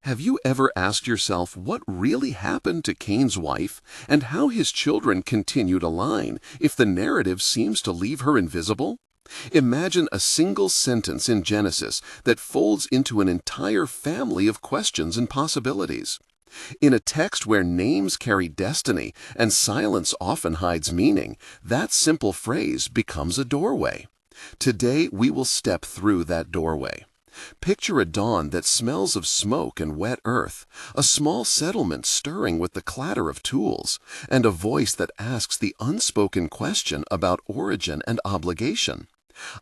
Have you ever asked yourself what really happened to Cain's wife and how his children continue to line if the narrative seems to leave her invisible? Imagine a single sentence in Genesis that folds into an entire family of questions and possibilities. In a text where names carry destiny and silence often hides meaning, that simple phrase becomes a doorway. Today we will step through that doorway. Picture a dawn that smells of smoke and wet earth, a small settlement stirring with the clatter of tools, and a voice that asks the unspoken question about origin and obligation.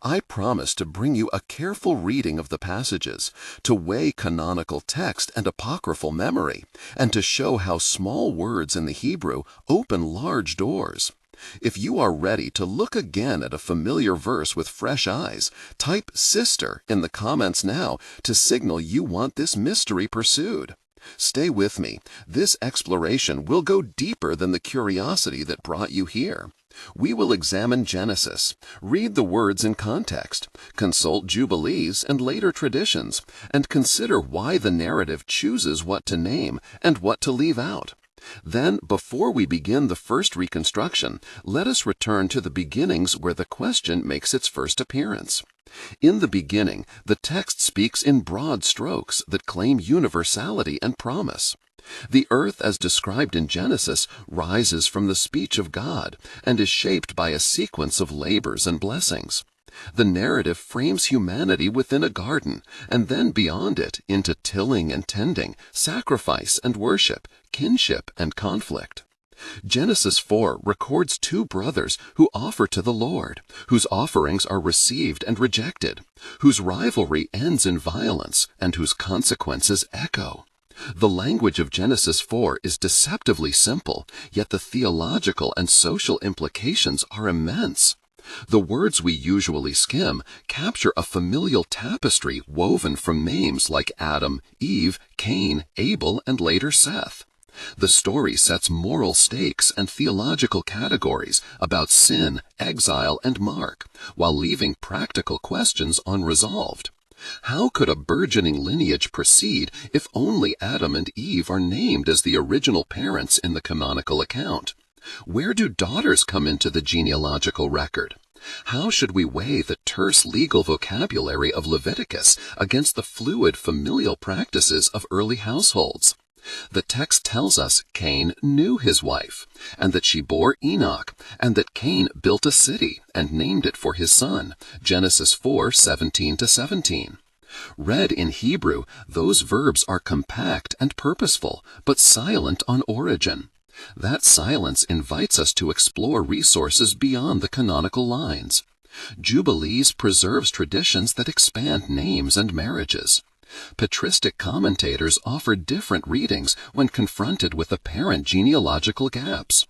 I promise to bring you a careful reading of the passages, to weigh canonical text and apocryphal memory, and to show how small words in the Hebrew open large doors. If you are ready to look again at a familiar verse with fresh eyes, type "sister" in the comments now to signal you want this mystery pursued. Stay with me. This exploration will go deeper than the curiosity that brought you here. We will examine Genesis, read the words in context, consult Jubilees and later traditions, and consider why the narrative chooses what to name and what to leave out. Then, before we begin the first reconstruction, let us return to the beginnings where the question makes its first appearance. In the beginning, the text speaks in broad strokes that claim universality and promise. The earth, as described in Genesis, rises from the speech of God and is shaped by a sequence of labors and blessings. The narrative frames humanity within a garden, and then beyond it into tilling and tending, sacrifice and worship, kinship and conflict. Genesis 4 records two brothers who offer to the Lord, whose offerings are received and rejected, whose rivalry ends in violence, and whose consequences echo. The language of Genesis 4 is deceptively simple, yet the theological and social implications are immense. The words we usually skim capture a familial tapestry woven from names like Adam, Eve, Cain, Abel, and later Seth. The story sets moral stakes and theological categories about sin, exile, and mark, while leaving practical questions unresolved. How could a burgeoning lineage proceed if only Adam and Eve are named as the original parents in the canonical account? Where do daughters come into the genealogical record? How should we weigh the terse legal vocabulary of Leviticus against the fluid familial practices of early households? The text tells us Cain knew his wife, and that she bore Enoch, and that Cain built a city and named it for his son, Genesis 4:17-17. Read in Hebrew, those verbs are compact and purposeful, but silent on origin. That silence invites us to explore resources beyond the canonical lines. Jubilees preserves traditions that expand names and marriages. Patristic commentators offer different readings when confronted with apparent genealogical gaps.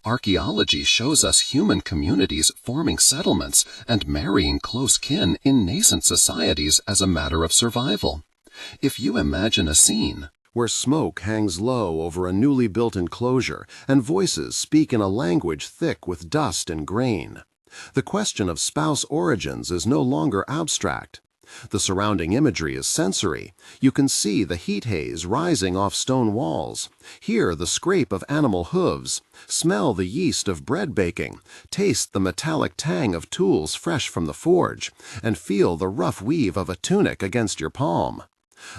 Archaeology shows us human communities forming settlements and marrying close kin in nascent societies as a matter of survival. If you imagine a scene where smoke hangs low over a newly built enclosure and voices speak in a language thick with dust and grain, the question of spouse origins is no longer abstract. The surrounding imagery is sensory. You can see the heat haze rising off stone walls, hear the scrape of animal hooves, smell the yeast of bread baking, taste the metallic tang of tools fresh from the forge, and feel the rough weave of a tunic against your palm.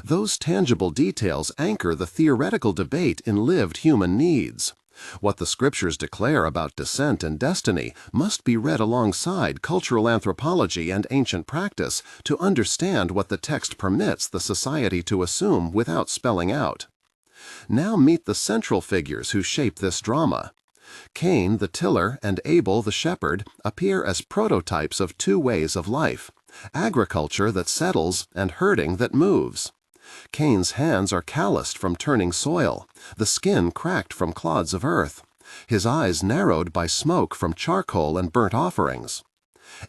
Those tangible details anchor the theoretical debate in lived human needs. What the scriptures declare about descent and destiny must be read alongside cultural anthropology and ancient practice to understand what the text permits the society to assume without spelling out. Now meet the central figures who shape this drama. Cain, the tiller, and Abel, the shepherd, appear as prototypes of two ways of life: agriculture that settles and herding that moves. Cain's hands are calloused from turning soil, the skin cracked from clods of earth, his eyes narrowed by smoke from charcoal and burnt offerings.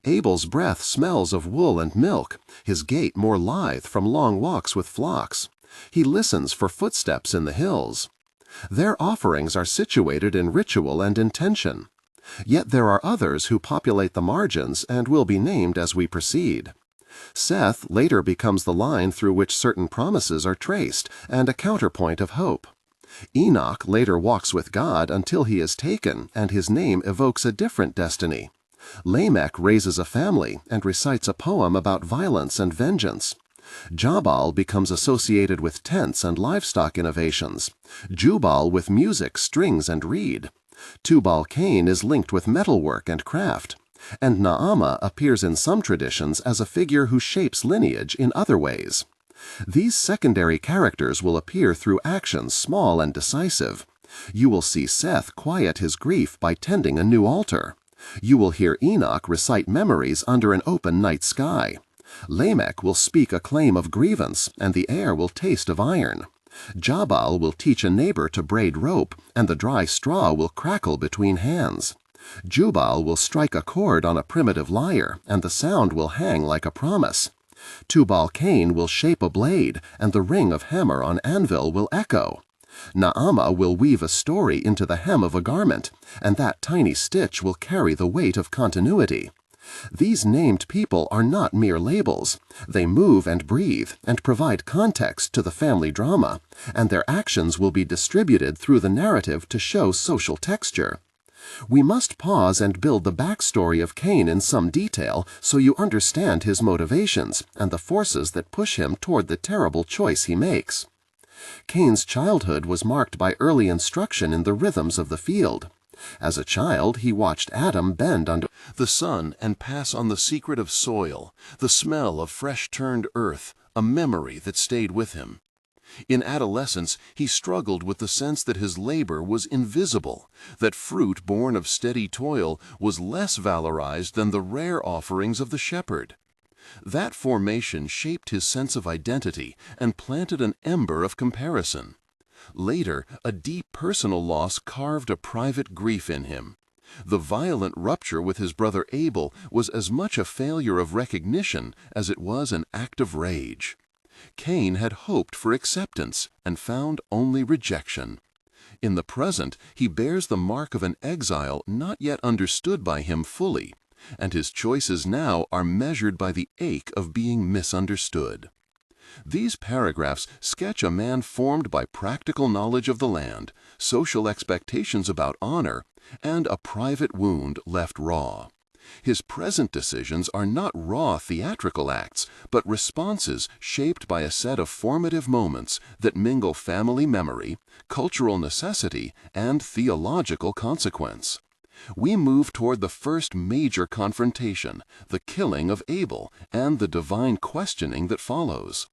Abel's breath smells of wool and milk, his gait more lithe from long walks with flocks. He listens for footsteps in the hills. Their offerings are situated in ritual and intention. Yet there are others who populate the margins and will be named as we proceed. Seth later becomes the line through which certain promises are traced and a counterpoint of hope. Enoch later walks with God until he is taken, and his name evokes a different destiny. Lamech raises a family and recites a poem about violence and vengeance. Jabal becomes associated with tents and livestock innovations. Jubal with music, strings, and reed. Tubal-Cain is linked with metalwork and craft. And Naamah appears in some traditions as a figure who shapes lineage in other ways. These secondary characters will appear through actions small and decisive. You will see Seth quiet his grief by tending a new altar. You will hear Enoch recite memories under an open night sky. Lamech will speak a claim of grievance, and the air will taste of iron. Jabal will teach a neighbor to braid rope, and the dry straw will crackle between hands. Jubal will strike a chord on a primitive lyre, and the sound will hang like a promise. Tubal-Cain will shape a blade, and the ring of hammer on anvil will echo. Naamah will weave a story into the hem of a garment, and that tiny stitch will carry the weight of continuity. These named people are not mere labels. They move and breathe and provide context to the family drama, and their actions will be distributed through the narrative to show social texture. We must pause and build the backstory of Cain in some detail so you understand his motivations and the forces that push him toward the terrible choice he makes. Cain's childhood was marked by early instruction in the rhythms of the field. As a child, he watched Adam bend under the sun and pass on the secret of soil, the smell of fresh-turned earth, a memory that stayed with him. In adolescence, he struggled with the sense that his labor was invisible, that fruit born of steady toil was less valorized than the rare offerings of the shepherd. That formation shaped his sense of identity and planted an ember of comparison. Later, a deep personal loss carved a private grief in him. The violent rupture with his brother Abel was as much a failure of recognition as it was an act of rage. Cain had hoped for acceptance and found only rejection. In the present, he bears the mark of an exile not yet understood by him fully, and his choices now are measured by the ache of being misunderstood. These paragraphs sketch a man formed by practical knowledge of the land, social expectations about honor, and a private wound left raw. His present decisions are not raw theatrical acts, but responses shaped by a set of formative moments that mingle family memory, cultural necessity, and theological consequence. We move toward the first major confrontation, the killing of Abel, and the divine questioning that follows.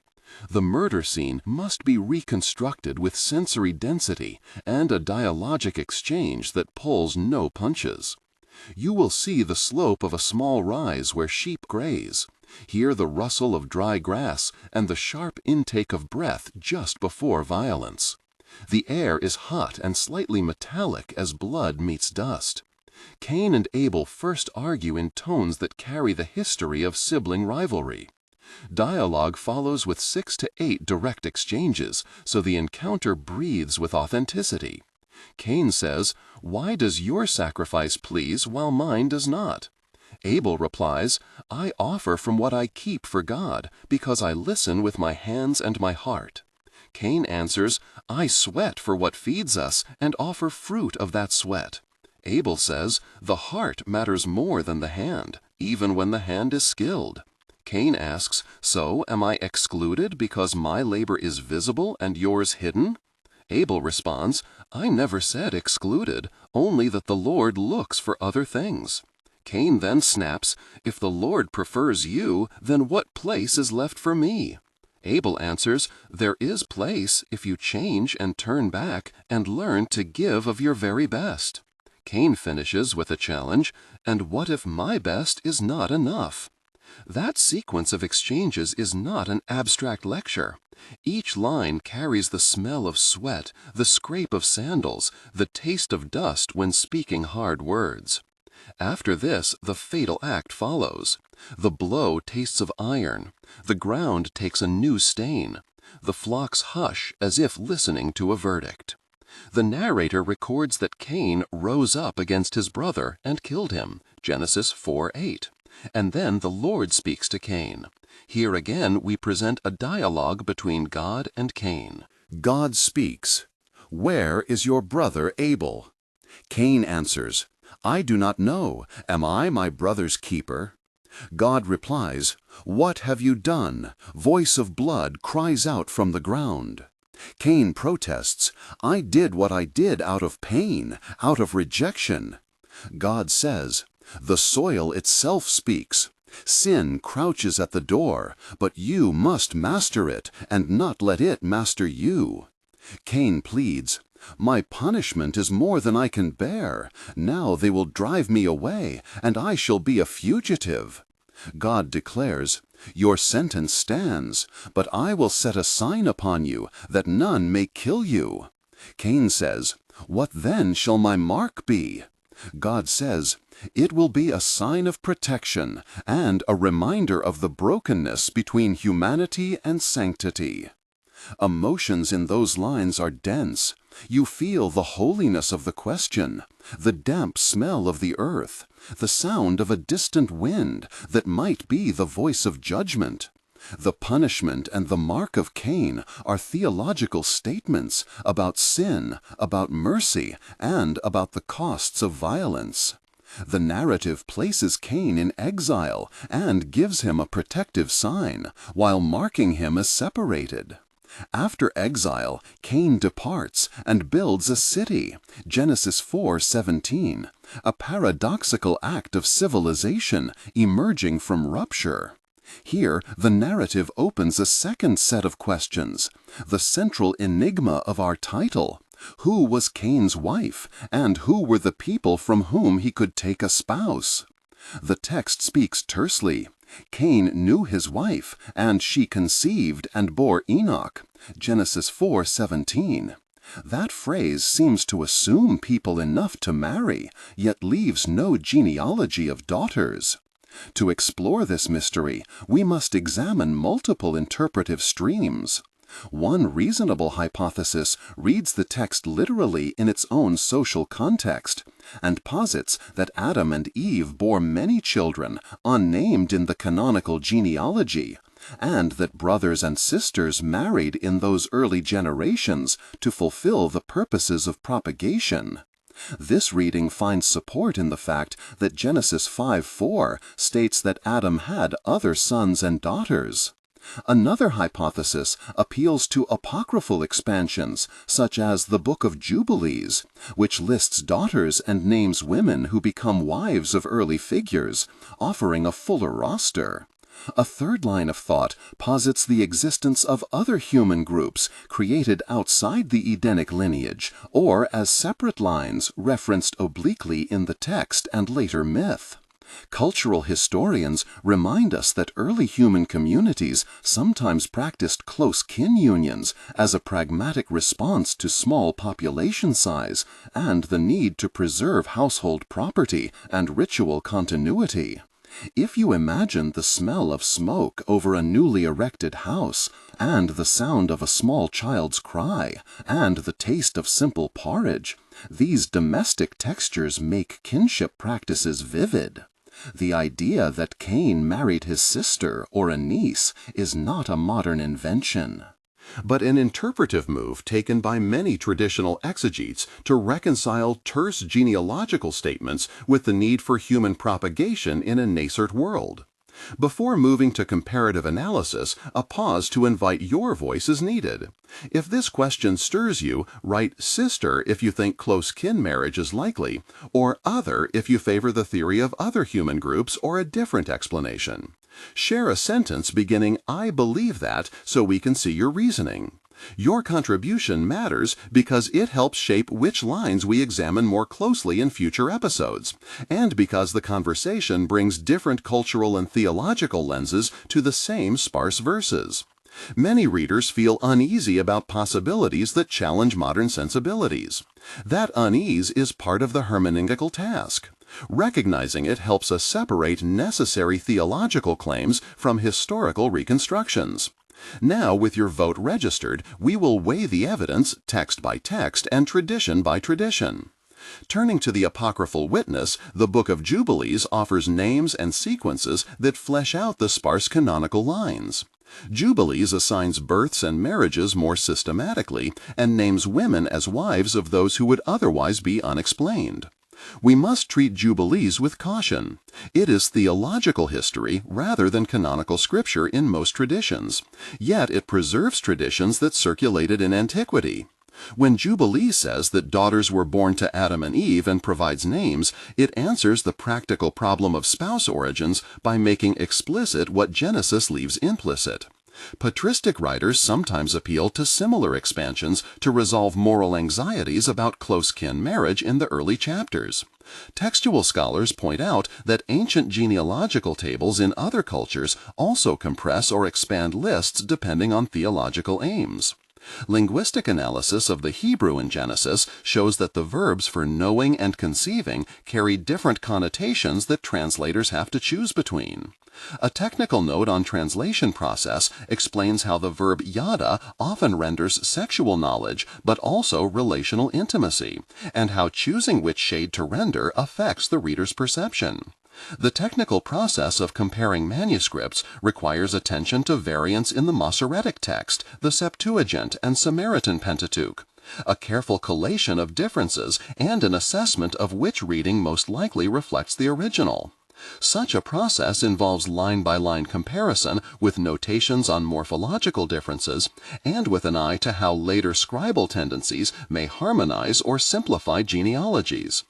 The murder scene must be reconstructed with sensory density and a dialogic exchange that pulls no punches. You will see the slope of a small rise where sheep graze, hear the rustle of dry grass and the sharp intake of breath just before violence. The air is hot and slightly metallic as blood meets dust. Cain and Abel first argue in tones that carry the history of sibling rivalry. Dialogue follows with 6 to 8 direct exchanges, so the encounter breathes with authenticity. Cain says, "Why does your sacrifice please while mine does not?" Abel replies, "I offer from what I keep for God, because I listen with my hands and my heart." Cain answers, "I sweat for what feeds us, and offer fruit of that sweat." Abel says, "The heart matters more than the hand, even when the hand is skilled." Cain asks, "So am I excluded because my labor is visible and yours hidden?" Abel responds, "I never said excluded, only that the Lord looks for other things." Cain then snaps, "If the Lord prefers you, then what place is left for me?" Abel answers, "There is place if you change and turn back and learn to give of your very best." Cain finishes with a challenge, "And what if my best is not enough?" That sequence of exchanges is not an abstract lecture. Each line carries the smell of sweat, the scrape of sandals, the taste of dust when speaking hard words. After this, the fatal act follows. The blow tastes of iron. The ground takes a new stain. The flocks hush as if listening to a verdict. The narrator records that Cain rose up against his brother and killed him, Genesis 4:8. And then the Lord speaks to Cain. Here again we present a dialogue between God and Cain. God speaks, "Where is your brother Abel?" Cain answers, "I do not know. Am I my brother's keeper?" God replies, "What have you done? Voice of blood cries out from the ground." Cain protests, "I did what I did out of pain, out of rejection." God says, "The soil itself speaks. Sin crouches at the door, but you must master it and not let it master you." Cain pleads, "My punishment is more than I can bear. Now they will drive me away, and I shall be a fugitive." God declares, "Your sentence stands, but I will set a sign upon you, that none may kill you." Cain says, "What then shall my mark be?" God says, "It will be a sign of protection and a reminder of the brokenness between humanity and sanctity." Emotions in those lines are dense. You feel the holiness of the question, the damp smell of the earth, the sound of a distant wind that might be the voice of judgment. The punishment and the mark of Cain are theological statements about sin, about mercy, and about the costs of violence. The narrative places Cain in exile and gives him a protective sign, while marking him as separated. After exile, Cain departs and builds a city, Genesis 4:17, a paradoxical act of civilization emerging from rupture. Here, the narrative opens a second set of questions, the central enigma of our title. Who was Cain's wife, and who were the people from whom he could take a spouse? The text speaks tersely. Cain knew his wife, and she conceived and bore Enoch, Genesis 4:17. That phrase seems to assume people enough to marry, yet leaves no genealogy of daughters. To explore this mystery, we must examine multiple interpretive streams. One reasonable hypothesis reads the text literally in its own social context, and posits that Adam and Eve bore many children unnamed in the canonical genealogy, and that brothers and sisters married in those early generations to fulfill the purposes of propagation. This reading finds support in the fact that Genesis 5:4 states that Adam had other sons and daughters. Another hypothesis appeals to apocryphal expansions, such as the Book of Jubilees, which lists daughters and names women who become wives of early figures, offering a fuller roster. A third line of thought posits the existence of other human groups created outside the Edenic lineage, or as separate lines referenced obliquely in the text and later myth. Cultural historians remind us that early human communities sometimes practiced close kin unions as a pragmatic response to small population size and the need to preserve household property and ritual continuity. If you imagine the smell of smoke over a newly erected house, and the sound of a small child's cry, and the taste of simple porridge, these domestic textures make kinship practices vivid. The idea that Cain married his sister or a niece is not a modern invention, but an interpretive move taken by many traditional exegetes to reconcile terse genealogical statements with the need for human propagation in a nascent world. Before moving to comparative analysis, a pause to invite your voice is needed. If this question stirs you, write sister if you think close kin marriage is likely, or other if you favor the theory of other human groups or a different explanation. Share a sentence beginning "I believe that" so we can see your reasoning. Your contribution matters because it helps shape which lines we examine more closely in future episodes, and because the conversation brings different cultural and theological lenses to the same sparse verses. Many readers feel uneasy about possibilities that challenge modern sensibilities. That unease is part of the hermeneutical task. Recognizing it helps us separate necessary theological claims from historical reconstructions. Now, with your vote registered, we will weigh the evidence, text by text and tradition by tradition. Turning to the Apocryphal witness, the Book of Jubilees offers names and sequences that flesh out the sparse canonical lines. Jubilees assigns births and marriages more systematically and names women as wives of those who would otherwise be unexplained. We must treat Jubilees with caution. It is theological history rather than canonical scripture in most traditions, yet it preserves traditions that circulated in antiquity. When Jubilee says that daughters were born to Adam and Eve and provides names, it answers the practical problem of spouse origins by making explicit what Genesis leaves implicit. Patristic writers sometimes appeal to similar expansions to resolve moral anxieties about close kin marriage in the early chapters. Textual scholars point out that ancient genealogical tables in other cultures also compress or expand lists depending on theological aims. Linguistic analysis of the Hebrew in Genesis shows that the verbs for knowing and conceiving carry different connotations that translators have to choose between. A technical note on translation process explains how the verb yada often renders sexual knowledge but also relational intimacy, and how choosing which shade to render affects the reader's perception. The technical process of comparing manuscripts requires attention to variants in the Masoretic text, the Septuagint, and Samaritan Pentateuch, a careful collation of differences, and an assessment of which reading most likely reflects the original. Such a process involves line-by-line comparison with notations on morphological differences and with an eye to how later scribal tendencies may harmonize or simplify genealogies.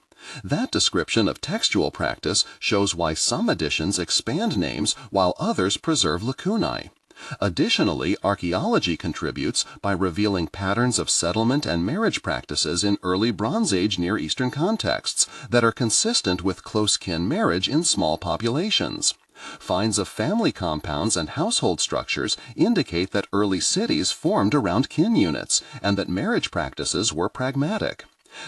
That description of textual practice shows why some editions expand names while others preserve lacunae. Additionally, archaeology contributes by revealing patterns of settlement and marriage practices in early Bronze Age Near Eastern contexts that are consistent with close kin marriage in small populations. Finds of family compounds and household structures indicate that early cities formed around kin units and that marriage practices were pragmatic.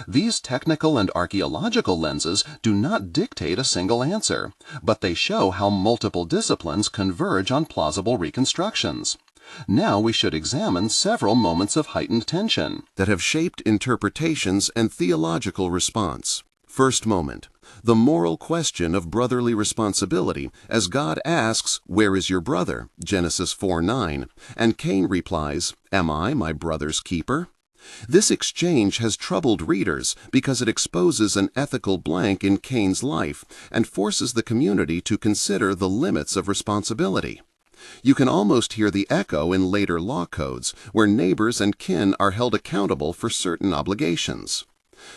These technical and archaeological lenses do not dictate a single answer, but they show how multiple disciplines converge on plausible reconstructions. Now we should examine several moments of heightened tension that have shaped interpretations and theological response. First moment, the moral question of brotherly responsibility as God asks, "Where is your brother?" Genesis 4:9, and Cain replies, "Am I my brother's keeper?" This exchange has troubled readers because it exposes an ethical blank in Cain's life and forces the community to consider the limits of responsibility. You can almost hear the echo in later law codes, where neighbors and kin are held accountable for certain obligations.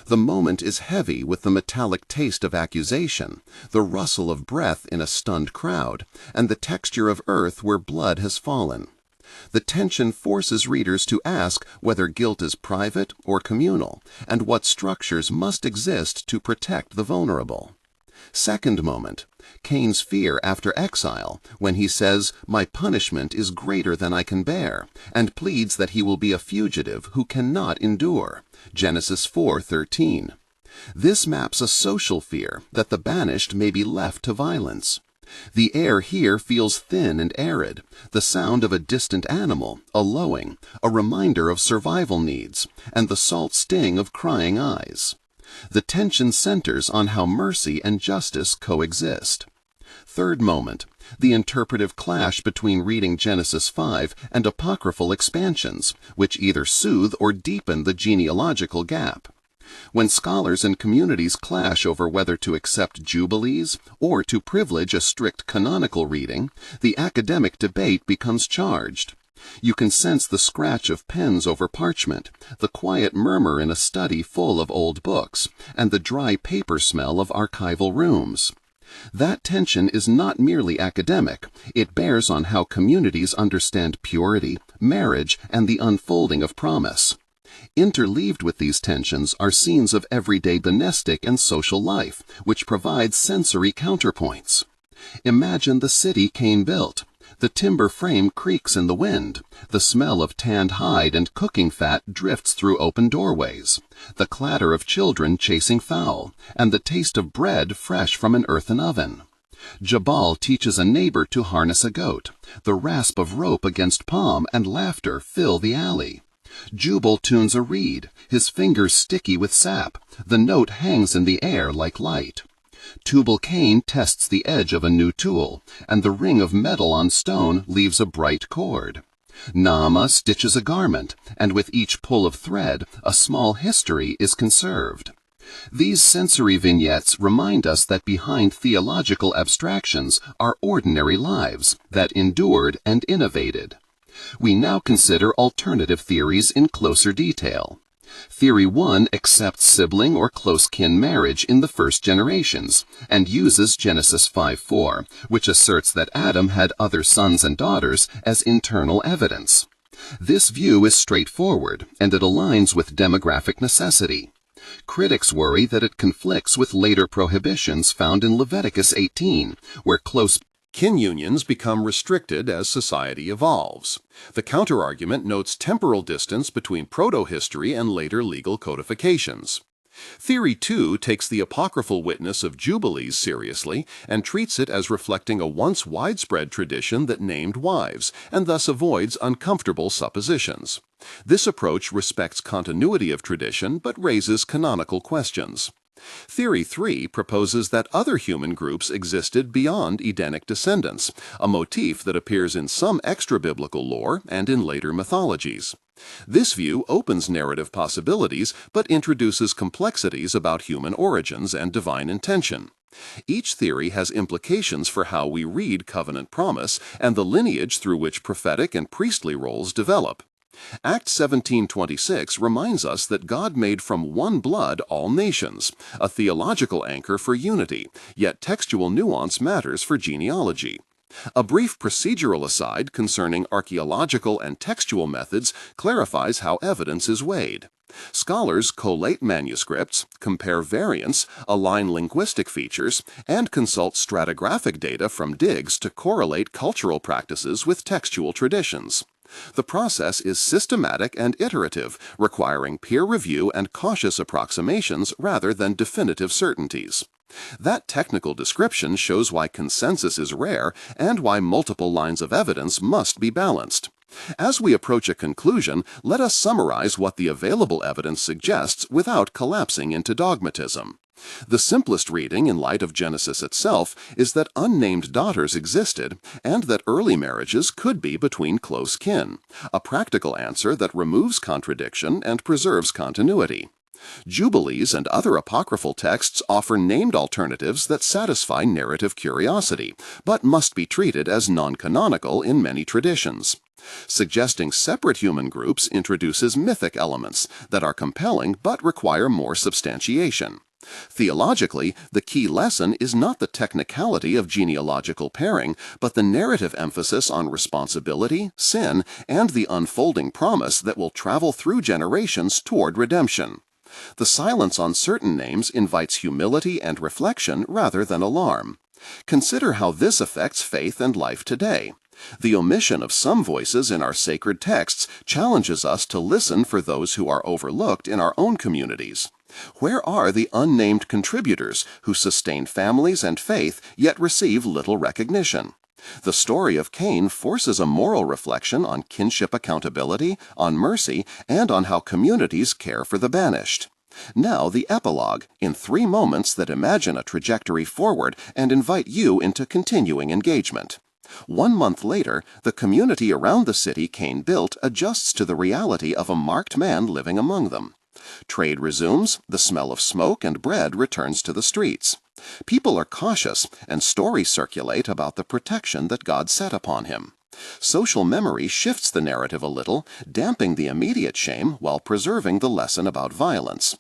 The moment is heavy with the metallic taste of accusation, the rustle of breath in a stunned crowd, and the texture of earth where blood has fallen. The tension forces readers to ask whether guilt is private or communal, and what structures must exist to protect the vulnerable. Second moment, Cain's fear after exile, when he says, "My punishment is greater than I can bear," and pleads that he will be a fugitive who cannot endure. Genesis 4:13. This maps a social fear that the banished may be left to violence. The air here feels thin and arid, the sound of a distant animal, a lowing, a reminder of survival needs, and the salt sting of crying eyes. The tension centers on how mercy and justice coexist. Third moment, the interpretive clash between reading Genesis 5 and apocryphal expansions, which either soothe or deepen the genealogical gap. When scholars and communities clash over whether to accept Jubilees or to privilege a strict canonical reading, the academic debate becomes charged. You can sense the scratch of pens over parchment, the quiet murmur in a study full of old books, and the dry paper smell of archival rooms. That tension is not merely academic, it bears on how communities understand purity, marriage, and the unfolding of promise. Interleaved with these tensions are scenes of everyday domestic and social life, which provide sensory counterpoints. Imagine the city Cain built. The timber frame creaks in the wind. The smell of tanned hide and cooking fat drifts through open doorways. The clatter of children chasing fowl, and the taste of bread fresh from an earthen oven. Jabal teaches a neighbor to harness a goat. The rasp of rope against palm and laughter fill the alley. Jubal tunes a reed, his fingers sticky with sap. The note hangs in the air like light. Tubal-Cain tests the edge of a new tool, and the ring of metal on stone leaves a bright cord. Naamah stitches a garment, and with each pull of thread, a small history is conserved. These sensory vignettes remind us that behind theological abstractions are ordinary lives that endured and innovated. We now consider alternative theories in closer detail. Theory 1 accepts sibling or close kin marriage in the first generations and uses Genesis 5:4, which asserts that Adam had other sons and daughters, as internal evidence. This view is straightforward, and it aligns with demographic necessity. Critics worry that it conflicts with later prohibitions found in Leviticus 18, where close kin unions become restricted as society evolves. The counterargument notes temporal distance between proto-history and later legal codifications. Theory 2 takes the apocryphal witness of Jubilees seriously and treats it as reflecting a once widespread tradition that named wives, and thus avoids uncomfortable suppositions. This approach respects continuity of tradition but raises canonical questions. Theory 3 proposes that other human groups existed beyond Edenic descendants, a motif that appears in some extra-biblical lore and in later mythologies. This view opens narrative possibilities but introduces complexities about human origins and divine intention. Each theory has implications for how we read covenant promise and the lineage through which prophetic and priestly roles develop. Acts 17:26 reminds us that God made from one blood all nations, a theological anchor for unity, yet textual nuance matters for genealogy. A brief procedural aside concerning archaeological and textual methods clarifies how evidence is weighed. Scholars collate manuscripts, compare variants, align linguistic features, and consult stratigraphic data from digs to correlate cultural practices with textual traditions. The process is systematic and iterative, requiring peer review and cautious approximations rather than definitive certainties. That technical description shows why consensus is rare and why multiple lines of evidence must be balanced. As we approach a conclusion, let us summarize what the available evidence suggests without collapsing into dogmatism. The simplest reading in light of Genesis itself is that unnamed daughters existed and that early marriages could be between close kin, a practical answer that removes contradiction and preserves continuity. Jubilees and other apocryphal texts offer named alternatives that satisfy narrative curiosity, but must be treated as non-canonical in many traditions. Suggesting separate human groups introduces mythic elements that are compelling but require more substantiation. Theologically, the key lesson is not the technicality of genealogical pairing, but the narrative emphasis on responsibility, sin, and the unfolding promise that will travel through generations toward redemption. The silence on certain names invites humility and reflection rather than alarm. Consider how this affects faith and life today. The omission of some voices in our sacred texts challenges us to listen for those who are overlooked in our own communities. Where are the unnamed contributors who sustain families and faith yet receive little recognition? The story of Cain forces a moral reflection on kinship accountability, on mercy, and on how communities care for the banished. Now the epilogue, in 3 moments that imagine a trajectory forward and invite you into continuing engagement. 1 month later, the community around the city Cain built adjusts to the reality of a marked man living among them. Trade resumes, the smell of smoke and bread returns to the streets. People are cautious, and stories circulate about the protection that God set upon him. Social memory shifts the narrative a little, damping the immediate shame while preserving the lesson about violence.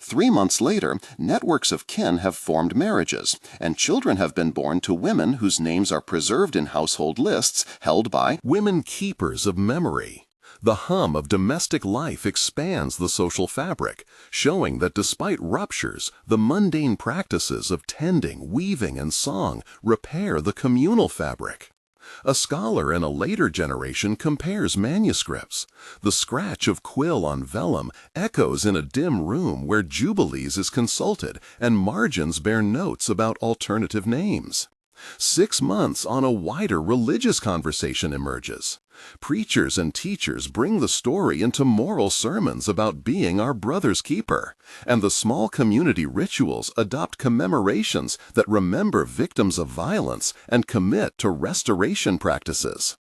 3 months later, networks of kin have formed marriages, and children have been born to women whose names are preserved in household lists held by women keepers of memory. The hum of domestic life expands the social fabric, showing that despite ruptures, the mundane practices of tending, weaving, and song repair the communal fabric. A scholar in a later generation compares manuscripts. The scratch of quill on vellum echoes in a dim room where Jubilees is consulted and margins bear notes about alternative names. 6 months on a wider religious conversation emerges. Preachers and teachers bring the story into moral sermons about being our brother's keeper, and the small community rituals adopt commemorations that remember victims of violence and commit to restoration practices.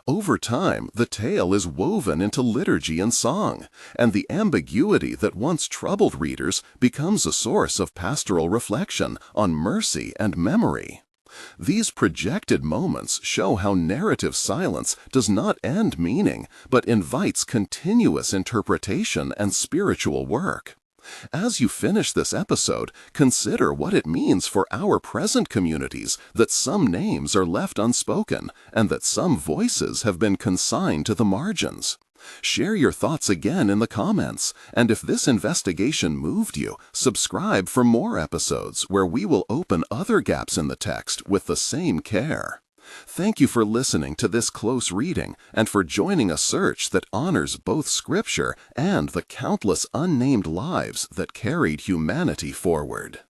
Over time, the tale is woven into liturgy and song, and the ambiguity that once troubled readers becomes a source of pastoral reflection on mercy and memory. These projected moments show how narrative silence does not end meaning, but invites continuous interpretation and spiritual work. As you finish this episode, consider what it means for our present communities that some names are left unspoken and that some voices have been consigned to the margins. Share your thoughts again in the comments, and if this investigation moved you, subscribe for more episodes where we will open other gaps in the text with the same care. Thank you for listening to this close reading and for joining a search that honors both Scripture and the countless unnamed lives that carried humanity forward.